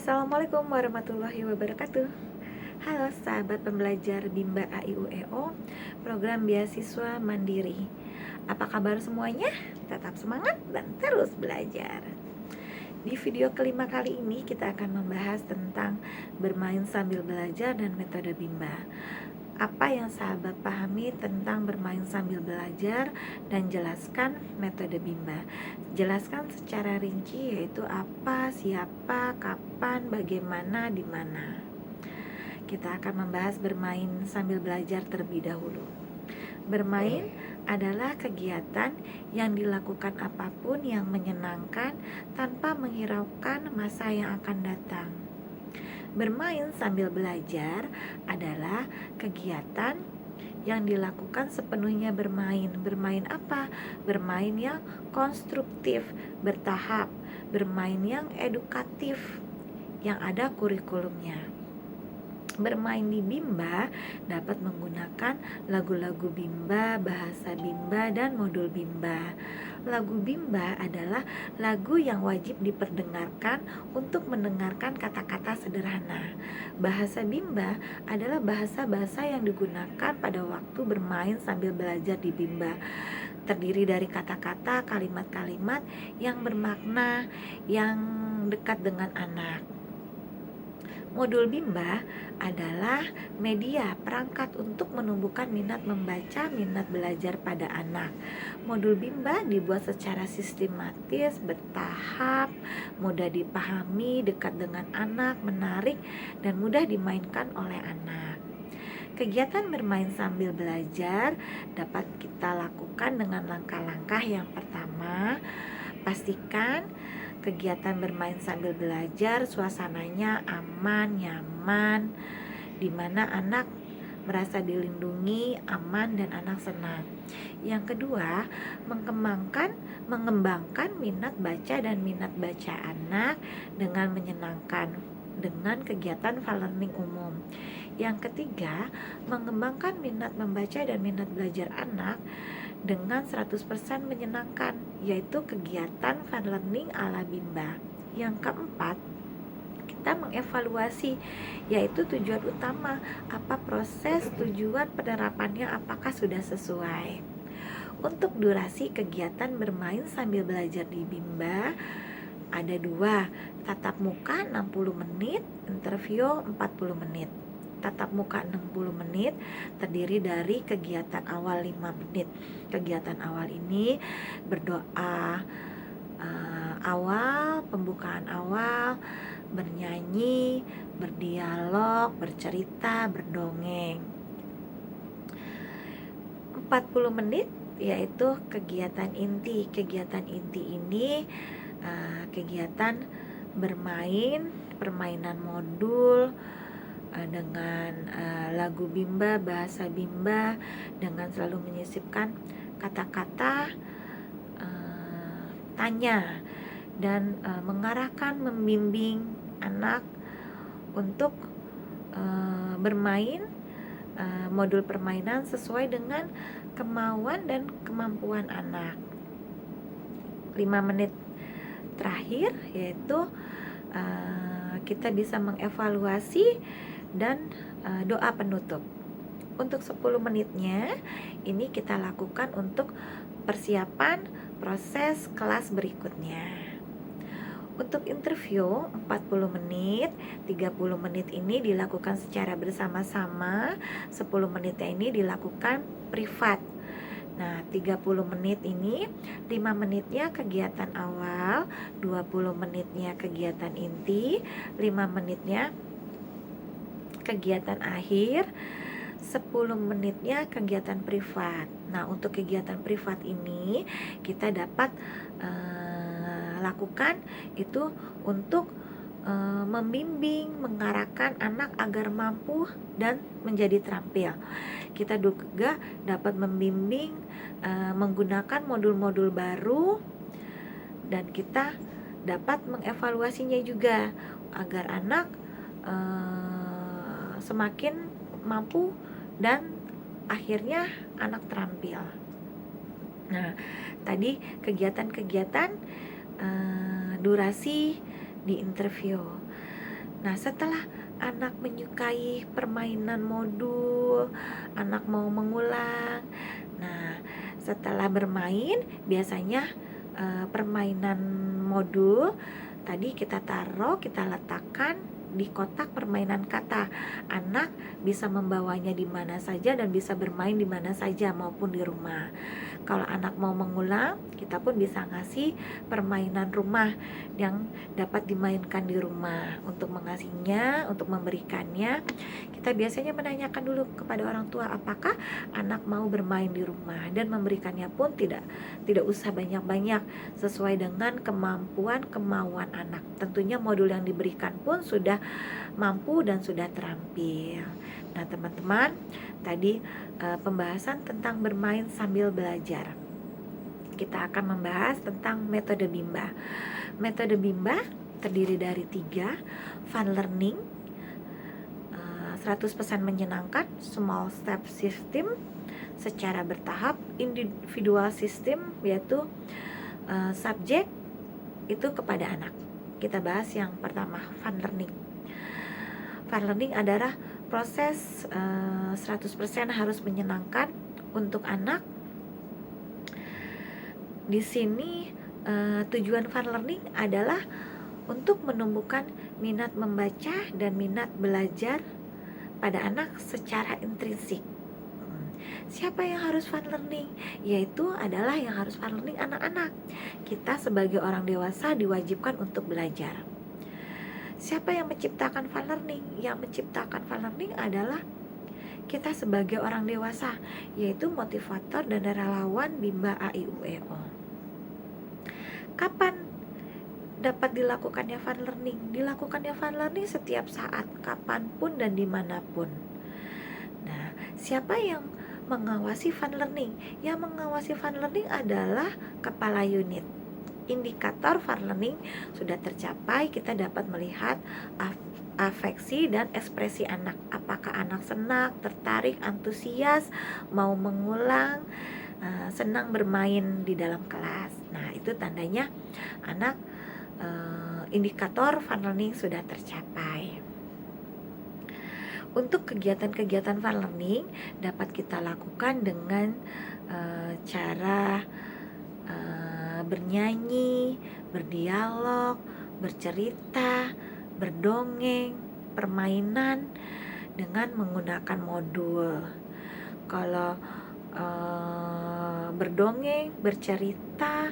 Assalamualaikum warahmatullahi wabarakatuh. Halo sahabat pembelajar Bimba AIUEO, program beasiswa mandiri. Apa kabar semuanya? Tetap semangat dan terus belajar. Di video kelima kali ini kita akan membahas tentang bermain sambil belajar dan metode Bimba. Apa yang sahabat pahami tentang bermain sambil belajar, dan jelaskan metode Bimba. Jelaskan secara rinci, yaitu apa, siapa, kapan, bagaimana, di mana. Kita akan membahas bermain sambil belajar terlebih dahulu. Bermain adalah kegiatan yang dilakukan apapun yang menyenangkan tanpa menghiraukan masa yang akan datang. Bermain sambil belajar adalah kegiatan yang dilakukan sepenuhnya bermain. Bermain apa? Bermain yang konstruktif, bertahap, bermain yang edukatif, yang ada kurikulumnya. Bermain di Bimba dapat menggunakan lagu-lagu Bimba, bahasa Bimba, dan modul Bimba. Lagu Bimba adalah lagu yang wajib diperdengarkan untuk mendengarkan kata-kata sederhana. Bahasa Bimba adalah bahasa-bahasa yang digunakan pada waktu bermain sambil belajar di Bimba. Terdiri dari kata-kata, kalimat-kalimat yang bermakna, yang dekat dengan anak. Modul Bimba adalah media perangkat untuk menumbuhkan minat membaca, minat belajar pada anak. Modul Bimba dibuat secara sistematis, bertahap, mudah dipahami, dekat dengan anak, menarik, dan mudah dimainkan oleh anak. Kegiatan bermain sambil belajar dapat kita lakukan dengan langkah-langkah. Yang pertama, pastikan kegiatan bermain sambil belajar suasananya aman, nyaman, di mana anak merasa dilindungi, aman, dan anak senang. Yang kedua, mengembangkan minat baca dan minat baca anak dengan menyenangkan dengan kegiatan fun learning umum. Yang ketiga, mengembangkan minat membaca dan minat belajar anak dengan 100% menyenangkan, yaitu kegiatan fun learning ala Bimba. Yang keempat, kita mengevaluasi, yaitu tujuan utama, apa proses tujuan penerapannya, apakah sudah sesuai. Untuk durasi kegiatan bermain sambil belajar di Bimba ada dua, tatap muka 60 menit, interview 40 menit. Tatap muka 60 menit terdiri dari kegiatan awal 5 menit. Kegiatan awal ini berdoa awal, pembukaan awal, bernyanyi, berdialog, bercerita, berdongeng. 40 menit yaitu kegiatan inti. Kegiatan inti ini kegiatan bermain, permainan modul dengan lagu Bimba, bahasa Bimba, dengan selalu menyisipkan kata-kata tanya, dan mengarahkan, membimbing anak untuk bermain modul permainan sesuai dengan kemauan dan kemampuan anak. 5 menit terakhir yaitu kita bisa mengevaluasi dan doa penutup. Untuk 10 menitnya ini kita lakukan untuk persiapan proses kelas berikutnya. Untuk interview 40 menit, 30 menit ini dilakukan secara bersama-sama, 10 menitnya ini dilakukan privat. Nah, 30 menit ini 5 menitnya kegiatan awal, 20 menitnya kegiatan inti, 5 menitnya kegiatan akhir, 10 menitnya kegiatan privat. Nah, untuk kegiatan privat ini kita dapat lakukan itu untuk membimbing, mengarahkan anak agar mampu dan menjadi terampil. Kita juga dapat membimbing menggunakan modul-modul baru, dan kita dapat mengevaluasinya juga agar anak semakin mampu dan akhirnya anak terampil. Nah, tadi kegiatan-kegiatan durasi di interview. Nah, setelah anak menyukai permainan modul, anak mau mengulang. Nah, setelah bermain, biasanya permainan modul tadi kita taruh, kita letakkan di kotak permainan kata. Anak bisa membawanya di mana saja dan bisa bermain di mana saja maupun di rumah. Kalau anak mau mengulang, kita pun bisa ngasih permainan rumah yang dapat dimainkan di rumah. Untuk mengasihnya, untuk memberikannya, kita biasanya menanyakan dulu kepada orang tua apakah anak mau bermain di rumah, dan memberikannya pun tidak usah banyak-banyak, sesuai dengan kemampuan anak. Tentunya modul yang diberikan pun sudah mampu dan sudah terampil. Nah, teman-teman, tadi pembahasan tentang bermain sambil belajar. Kita akan membahas tentang metode Bimba. Metode Bimba terdiri dari 3: fun learning, 100% menyenangkan, small step system, secara bertahap, individual system, yaitu subjek itu kepada anak. Kita bahas yang pertama, fun learning. Fun learning adalah proses 100% harus menyenangkan untuk anak. Di sini tujuan fun learning adalah untuk menumbuhkan minat membaca dan minat belajar pada anak secara intrinsik. Siapa yang harus fun learning? Yaitu adalah yang harus fun learning anak-anak. Kita sebagai orang dewasa diwajibkan untuk belajar. Siapa yang menciptakan fun learning? Yang menciptakan fun learning adalah kita sebagai orang dewasa, yaitu motivator dan relawan Bimba AIUEO. Kapan dapat dilakukannya fun learning? Dilakukannya fun learning setiap saat, kapanpun dan dimanapun. Nah, siapa yang mengawasi fun learning? Yang mengawasi fun learning adalah kepala unit. Indikator fun learning sudah tercapai, kita dapat melihat afeksi dan ekspresi anak. Apakah anak senang, tertarik, antusias, mau mengulang, senang bermain di dalam kelas. Nah, itu tandanya anak indikator fun learning sudah tercapai. Untuk kegiatan-kegiatan fun learning dapat kita lakukan dengan cara bernyanyi, berdialog, bercerita, berdongeng, permainan dengan menggunakan modul. Kalau berdongeng, bercerita,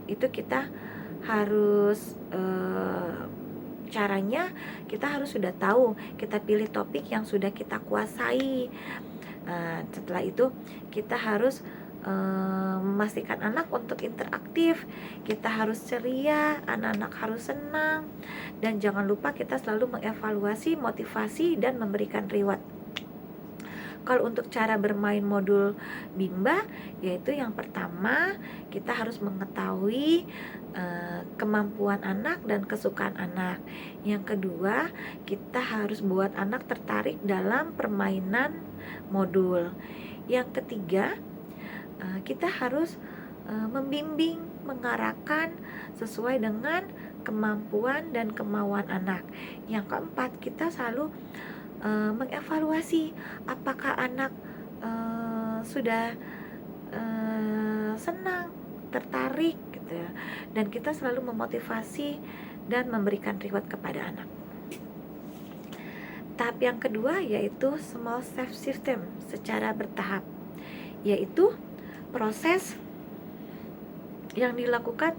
itu kita harus caranya kita harus sudah tahu, kita pilih topik yang sudah kita kuasai. Setelah itu kita harus memastikan anak untuk interaktif, kita harus ceria, anak-anak harus senang, dan jangan lupa kita selalu mengevaluasi, motivasi, dan memberikan reward. Kalau untuk cara bermain modul Bimba, yaitu yang pertama kita harus mengetahui kemampuan anak dan kesukaan anak. Yang kedua, kita harus buat anak tertarik dalam permainan modul. Yang ketiga, kita harus membimbing, mengarahkan sesuai dengan kemampuan dan kemauan anak. Yang keempat, kita selalu mengevaluasi apakah anak sudah senang, tertarik gitu ya. Dan kita selalu memotivasi dan memberikan reward kepada anak. Tahap yang kedua yaitu small step system, secara bertahap, yaitu proses yang dilakukan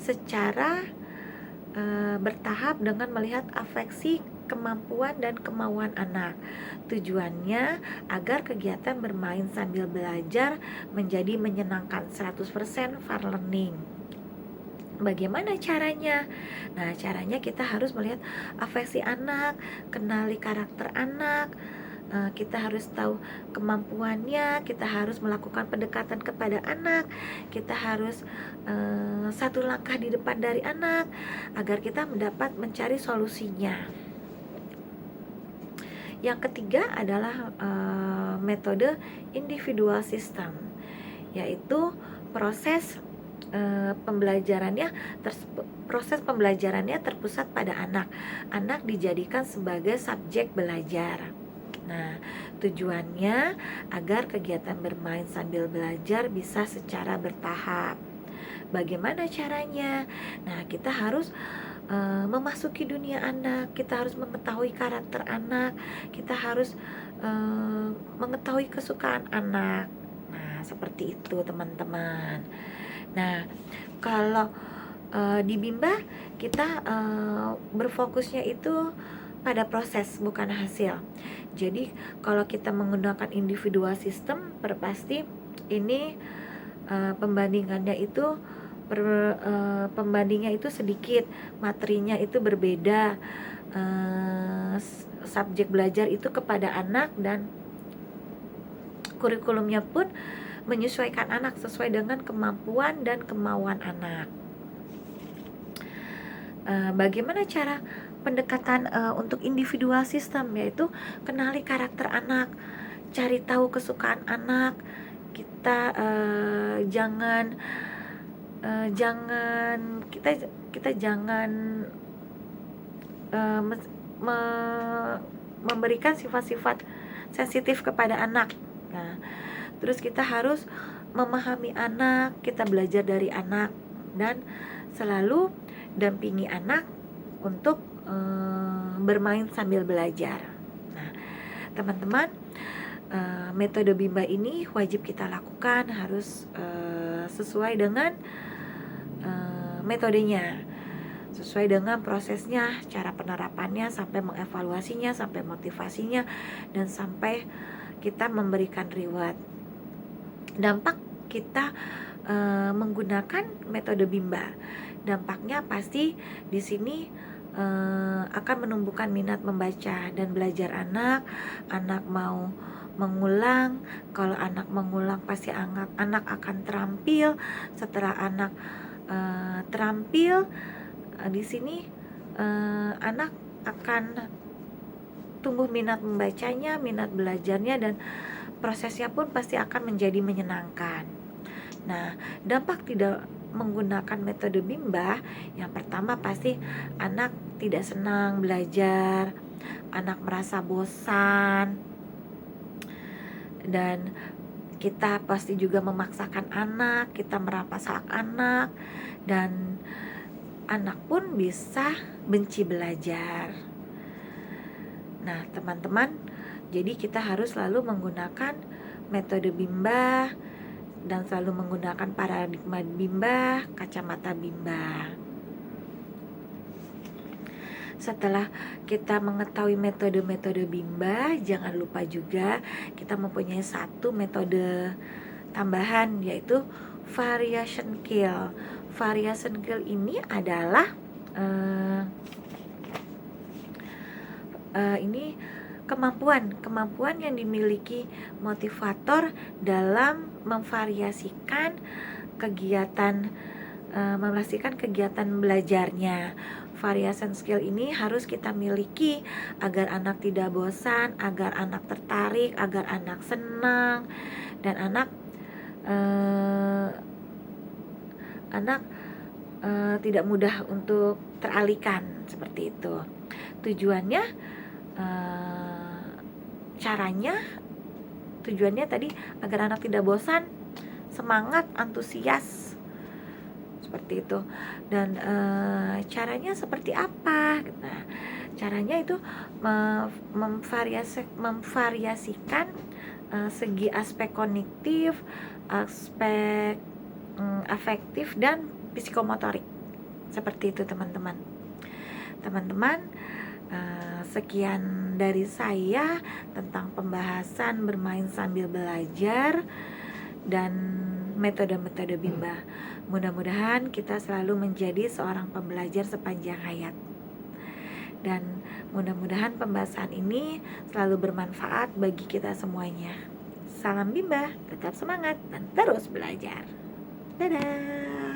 secara bertahap dengan melihat afeksi, kemampuan dan kemauan anak. Tujuannya agar kegiatan bermain sambil belajar menjadi menyenangkan, 100% fun learning. Bagaimana caranya? Nah, caranya kita harus melihat afeksi anak, kenali karakter anak, kita harus tahu kemampuannya, kita harus melakukan pendekatan kepada anak, kita harus satu langkah di depan dari anak agar kita mendapat mencari solusinya. Yang ketiga adalah metode individual system, yaitu proses pembelajarannya proses pembelajarannya terpusat pada anak. Anak dijadikan sebagai subjek belajar. Nah, tujuannya agar kegiatan bermain sambil belajar bisa secara bertahap. Bagaimana caranya? Nah, kita harus memasuki dunia anak, kita harus mengetahui karakter anak, kita harus mengetahui kesukaan anak. Nah, seperti itu teman-teman. Nah, kalau di Bimba kita berfokusnya itu pada proses bukan hasil. Jadi kalau kita menggunakan individual system, pasti ini pembandingannya itu pembandingnya itu sedikit, materinya itu berbeda, subjek belajar itu kepada anak, dan kurikulumnya pun menyesuaikan anak sesuai dengan kemampuan dan kemauan anak. Bagaimana cara pendekatan untuk individual system, yaitu kenali karakter anak, cari tahu kesukaan anak. Kita jangan memberikan sifat-sifat sensitif kepada anak. Nah, terus kita harus memahami anak, kita belajar dari anak, dan selalu dampingi anak untuk bermain sambil belajar. Nah, teman-teman, metode Bimba ini wajib kita lakukan, harus sesuai dengan metodenya, sesuai dengan prosesnya, cara penerapannya, sampai mengevaluasinya, sampai motivasinya, dan sampai kita memberikan reward. Dampak kita menggunakan metode Bimba, dampaknya pasti di sini akan menumbuhkan minat membaca dan belajar anak. Anak mau mengulang. Kalau anak mengulang, pasti anak akan terampil. Setelah anak terampil, di sini anak akan tumbuh minat membacanya, minat belajarnya, dan prosesnya pun pasti akan menjadi menyenangkan. Nah, dampak tidak menggunakan metode Bimba, yang pertama pasti anak tidak senang belajar, anak merasa bosan, dan kita pasti juga memaksakan anak, kita merapasak anak, dan anak pun bisa benci belajar. Nah, teman-teman, jadi kita harus selalu menggunakan metode Bimba dan selalu menggunakan paradigma Bimba, kacamata Bimba. Setelah kita mengetahui metode-metode Bimba, jangan lupa juga kita mempunyai satu metode tambahan, yaitu variation kill. Variation kill ini adalah ini kemampuan yang dimiliki motivator dalam memvariasikan kegiatan belajarnya. Variation skill ini harus kita miliki agar anak tidak bosan, agar anak tertarik, agar anak senang, dan anak tidak mudah untuk teralihkan, seperti itu. Tujuannya tujuannya tadi agar anak tidak bosan, semangat, antusias, seperti itu. Dan caranya seperti apa? Nah, caranya itu memvariasikan segi aspek kognitif, aspek afektif, dan psikomotorik, seperti itu teman-teman. Sekian dari saya tentang pembahasan bermain sambil belajar dan metode-metode Bimba. Mudah-mudahan kita selalu menjadi seorang pembelajar sepanjang hayat, dan mudah-mudahan pembahasan ini selalu bermanfaat bagi kita semuanya. Salam Bimba, tetap semangat dan terus belajar. Dadah.